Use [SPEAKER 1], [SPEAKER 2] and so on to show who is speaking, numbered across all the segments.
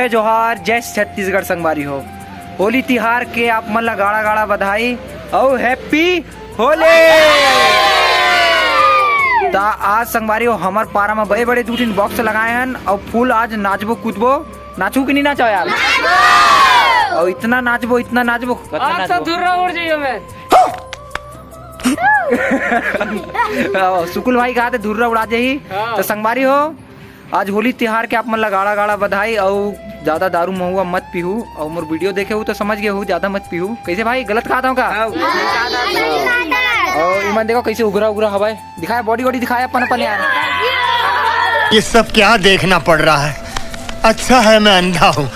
[SPEAKER 1] जय जोहार, जय छत्तीसगढ़ संगवारी हो। होली तिहार के आप मन ला गाड़ा गाड़ा बधाई और हैप्पी होली। ता आज संगवारी हो हमार पारा में बड़े बड़े 2-3 बॉक्स लगाए हैं और फुल आज नाचबो कूदबो। नाचू कि नहीं नाचो यार? और इतना नाचबो
[SPEAKER 2] आप तो धुर्रा उड़ जाइयो मैं।
[SPEAKER 1] सुकुल भाई कहा थे धुर्रा उड़ा जाही। तो संगवारी हो आज होली तिहार के आप मन ला गाड़ा गाड़ा बधाई और ज्यादा दारू महुआ मत पीहू और मोर वीडियो देखे हो तो समझ गए हो ज्यादा मत पीहू। कैसे भाई गलत कहा था का? और इमन देखो कैसे उगरा उगरा हवा दिखाया, बॉडी बॉडी दिखाया अपन अपन यार।
[SPEAKER 3] ये सब क्या देखना पड़ रहा है? अच्छा है मैं अंधा हूँ।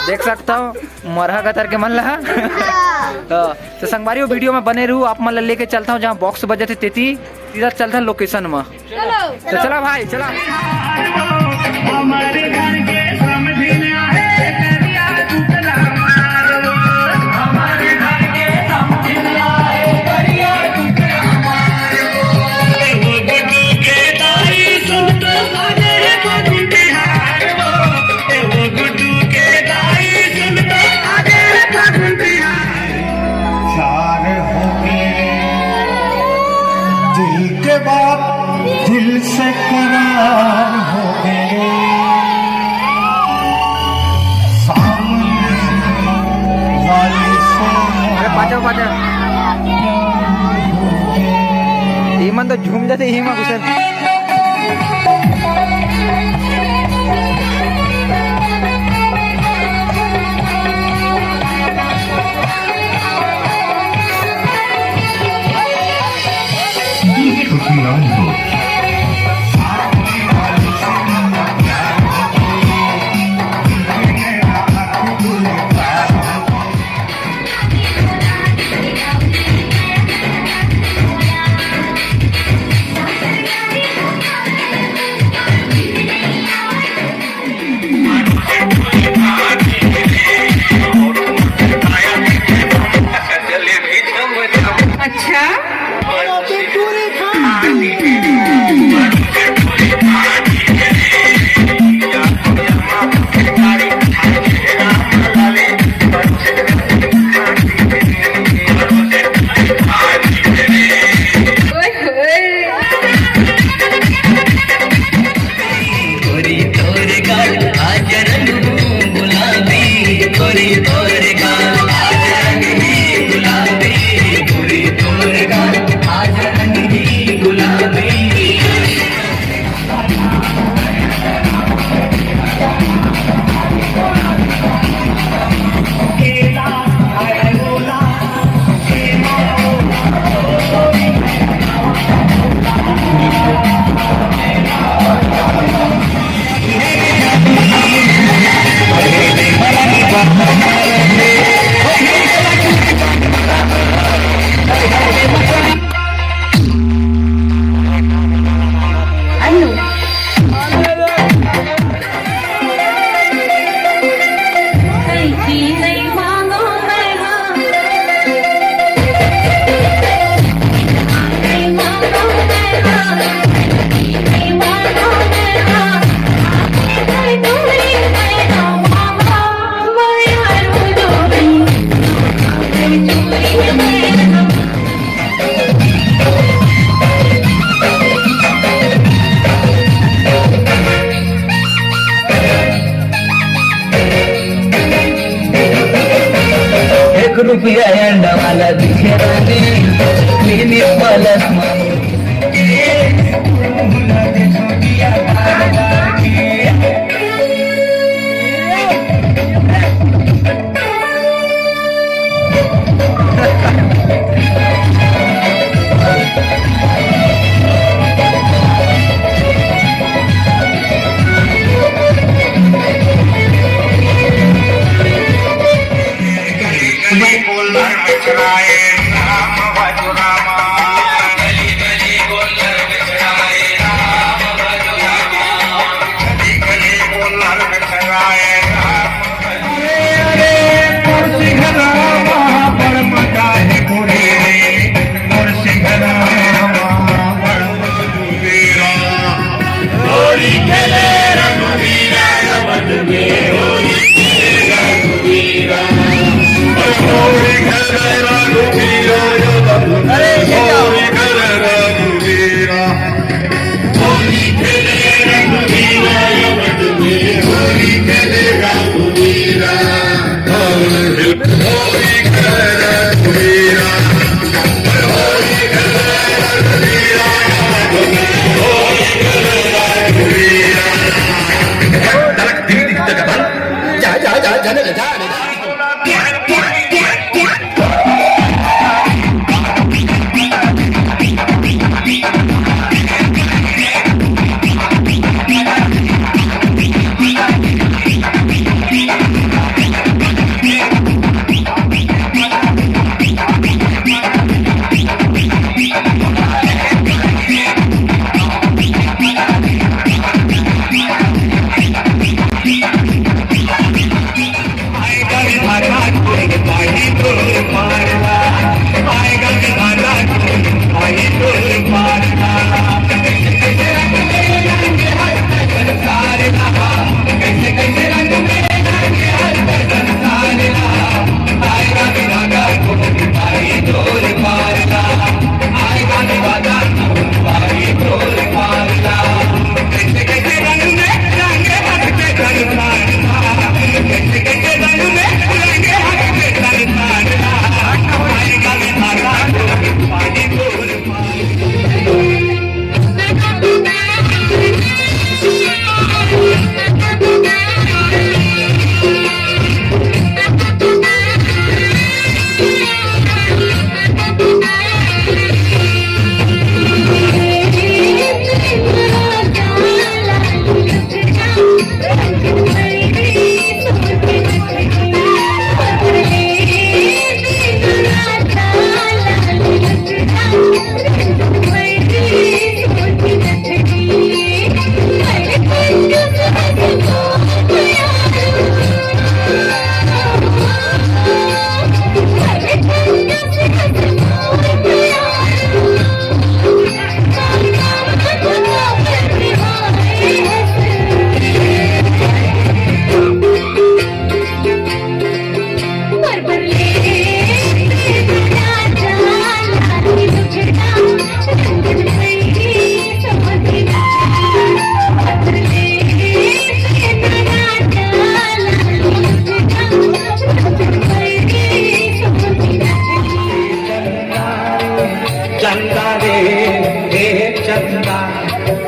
[SPEAKER 1] देख सकता हूँ मरहा गतर के मन लहा। तो संगवारी वीडियो में बने रहू, आप मन ला लेके चलता हूँ जहाँ बॉक्स बजे थे तेती सीधा चलता हूँ लोकेशन में। तो चला भाई चला।
[SPEAKER 4] हमारे घर के समझने आए करिया टुकड़ा मारो, हमारे घर के समझने आए करिया टुकड़ा मारो। वो गुड्डू के दाई सुन तो आजे को बिहार वो, वो गुड्डू के दाई सुन तो आजे को बिहार। चार हो गए दिल के बात दिल से करार हो गए, सामने वाली से
[SPEAKER 1] पाचा पाचा ईमन तो झूम जाते हीमा गुस्से।
[SPEAKER 5] रुपया अंडा वाला दिखे रानी वाला
[SPEAKER 4] होली खेले रघुवीरा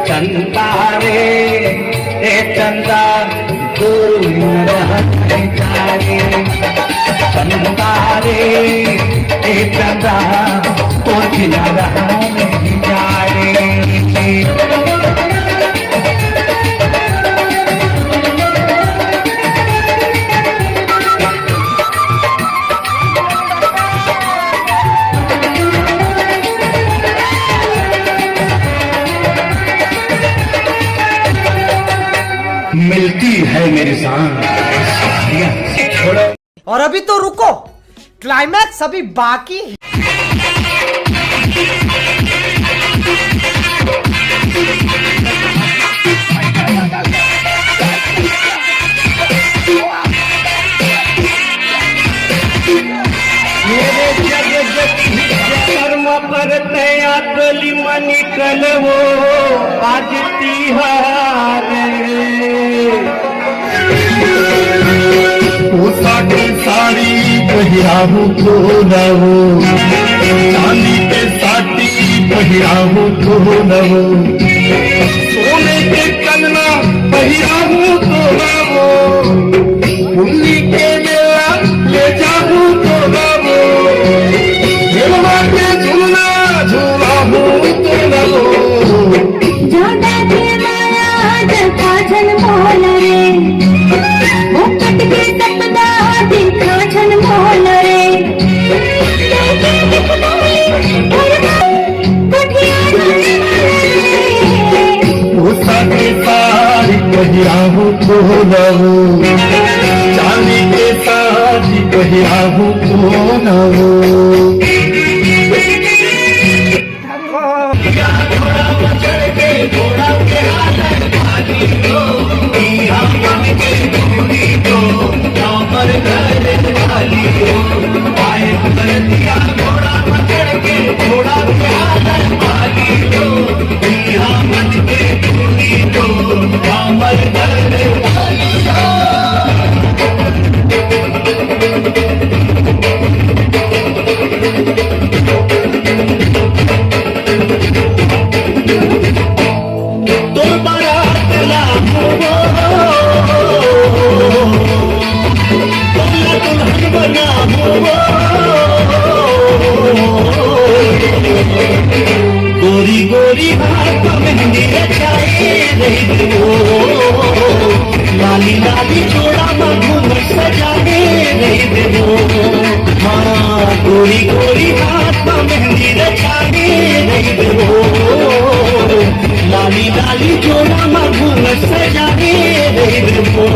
[SPEAKER 5] चंदा रे ए चंदा गुरु रहते जाए चंदा रे ए चंदा कुछ न रहने जाए मिलती है मेरी जान छोड़ो।
[SPEAKER 6] और अभी तो रुको, क्लाइमैक्स अभी बाकी है।
[SPEAKER 5] करते अगली निकल वो आज तिहार
[SPEAKER 3] साड़ी साड़ी पहिराहू तो नवो चांदी के साड़ी पहिराहू तो नवो सोने के कंगना पहिराहू तो नवो उन्नी के मेला ले जाहू तो नवो झुलवा के झूला झूलाहू तो नवो
[SPEAKER 7] जोड़ा के माया जका छन मोल रे मुकट के सपना देखा छन मोल रे
[SPEAKER 3] साड़ी साड़ी पहिराहू तो नवो चांदी के साड़ी पहिराहू तो नवो
[SPEAKER 5] घर वाली हो आए गोरी गोरी हाथ मेहंदी रचाए रही हो, लाली लाली चोड़ा घूमर सजाए रही हो। हाँ गोरी गोरी हाथ मेहंदी रचाए रही हो, लाली लाली चोड़ा घूमर सजाए रही हो।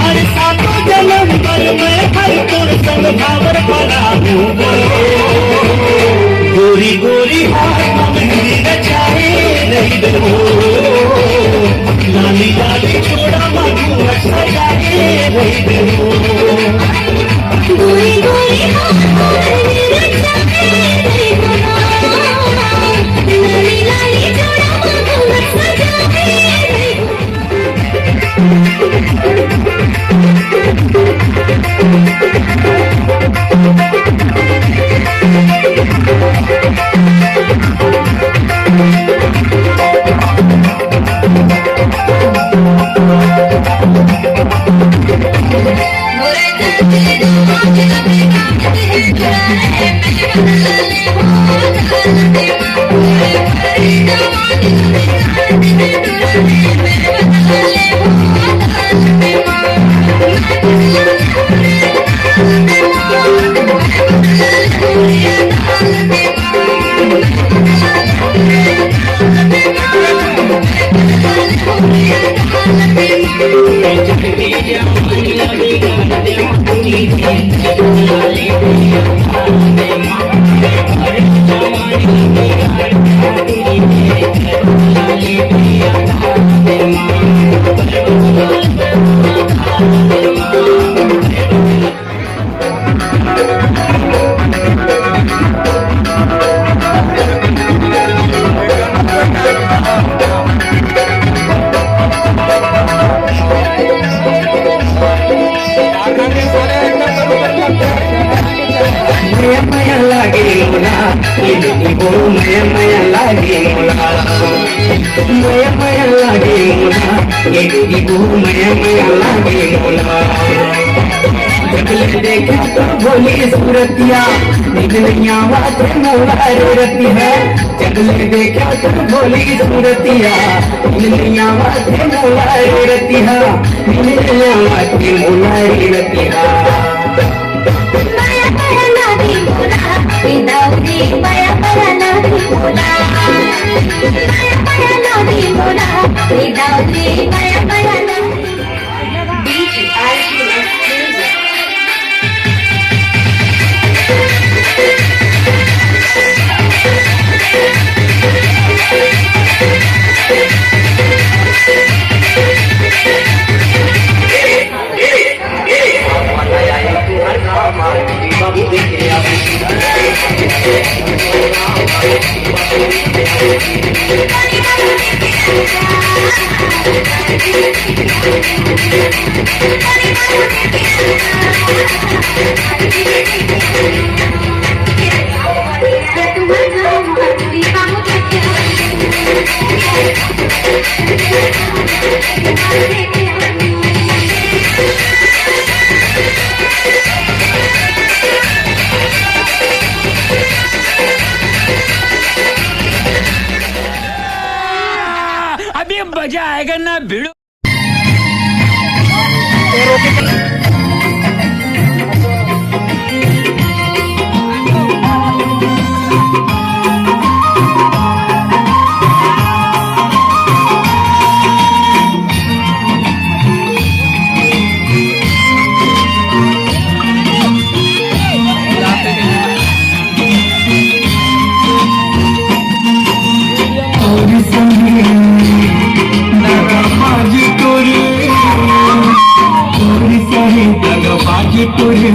[SPEAKER 5] अरे सातों जन्म पर मैं हर तुर संग भावर पड़ा हूँ। गोरी गोरी हाथ मेहंदी रचाए रही हो, लाली लाली चोड़ा घूमर सजाए रही हो।
[SPEAKER 7] गोरी गोरी मेहंदी रचाए रही हो, लाली लाली चोड़ा घूमर सजाए रही हो।
[SPEAKER 5] भोली सूरतिया निकलिया बात मोला रती है, जगले देखा तो भोली सूरतिया निकलिया बात मोला रती है, निकलिया बात मोला रती है।
[SPEAKER 2] अभी मजा आएगा ना भिड़ो।
[SPEAKER 5] तुझे